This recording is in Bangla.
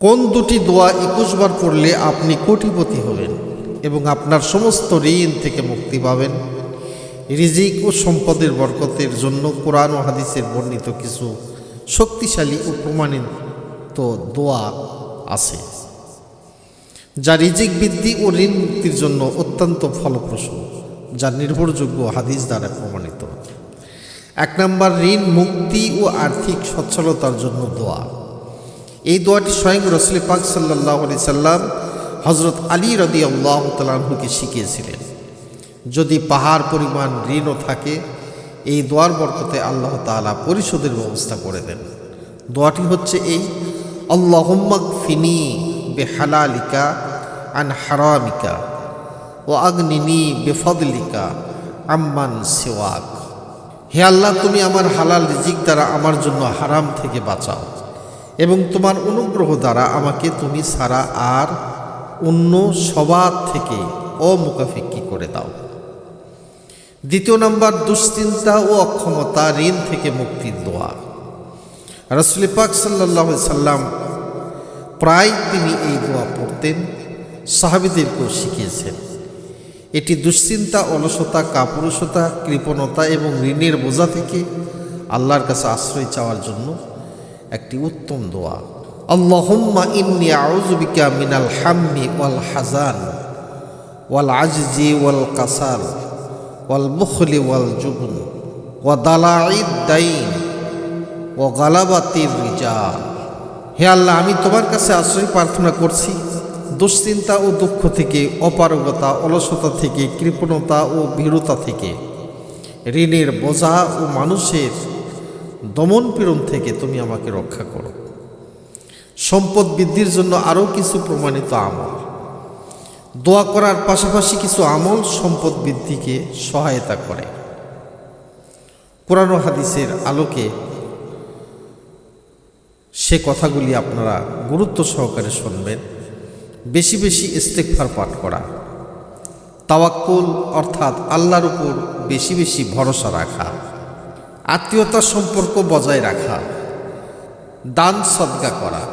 কোন দুটি দোয়া 21 বার পড়লে আপনি কোটিপতি হবেন এবং আপনার সমস্ত ঋণ থেকে মুক্তি পাবেন? রিজিক ও সম্পদের বরকতের জন্য কোরআন ও হাদিসের বর্ণিত কিছু শক্তিশালী ও প্রমাণিত দোয়া আছে, যা রিজিক বৃদ্ধি ও ঋণ মুক্তির জন্য অত্যন্ত ফলপ্রসূ, যা নির্ভরযোগ্য হাদিস দ্বারা প্রমাণিত। 1 নম্বর, ঋণ মুক্তি ও আর্থিক সচ্ছলতার জন্য দোয়া। এই দোয়াটি স্বয়ং রাসূল পাক সাল্লাল্লাহু আলাইহি সাল্লাম হযরত আলী রাদিয়াল্লাহু তাআলা আনহুকে শিখিয়েছিলেন। যদি পাহাড় পরিমাণ ঋণও থাকে, এই দোয়ার বরকতে আল্লাহ তাআলা পরিশোধের ব্যবস্থা করে দেন। দোয়াটি হচ্ছে এই: আল্লাহুম্মা কফিনি বিহালালিকা আন হারামিকা ওয়া আগনিনি বিফদলিকা আম্মান সিওয়াক। হে আল্লাহ, তুমি আমার হালাল রিজিক দ্বারা আমার জন্য হারাম থেকে বাঁচাও এবং তোমার অনুগ্রহ দ্বারা আমাকে তুমি ছাড়া আর অন্য সবার থেকে অমুখাপেক্ষী করে দাও। 2 নম্বর, দুশ্চিন্তা ও অক্ষমতা ঋণ থেকে মুক্তির দোয়া। রাসূল পাক সাল্লাল্লাহু আলাইহি সাল্লাম প্রায় তিনি এই দোয়া পড়তেন, সাহাবীদেরকেও শিখিয়েছেন। এটি দুশ্চিন্তা, অলসতা, কাপুরুষতা, কৃপণতা এবং ঋণের বোঝা থেকে আল্লাহর কাছে আশ্রয় চাওয়ার জন্য একটি উত্তম দোয়া। আল্লাহুম্মা ইন্নী আউযু বিকা মিনাল হাম্মি ওয়াল হাযান ওয়াল আজজি ওয়াল কাসাল ওয়াল বুখলি ওয়াল জুবন ওয়া দালাঈদ দাইন ওয়া গালাবাতির রিজাল। হে আল্লাহ, আমি তোমার কাছে আশ্রয় প্রার্থনা করছি দুশ্চিন্তা ও দুঃখ থেকে, অপারগতা, অলসতা থেকে, কৃপণতা ও ভীরুতা থেকে, ঋণের বোঝা ও মানুষের দমন পীড়ন থেকে তুমি আমাকে রক্ষা করো। সম্পদ বৃদ্ধির জন্য আরও কিছু প্রমাণিত আমল। দোয়া করার পাশাপাশি কিছু আমল সম্পদ বৃদ্ধিকে সহায়তা করে। কোরআন ও হাদিসের আলোকে সে কথাগুলি আপনারা গুরুত্ব সহকারে শুনবেন। বেশি বেশি ইস্তেগফার পাঠ করা, তাওয়াক্কুল অর্থাৎ আল্লাহর উপর বেশি বেশি ভরসা রাখা, আত্মীয়তার সম্পর্ক বজায় রাখা, দান সদকা করা,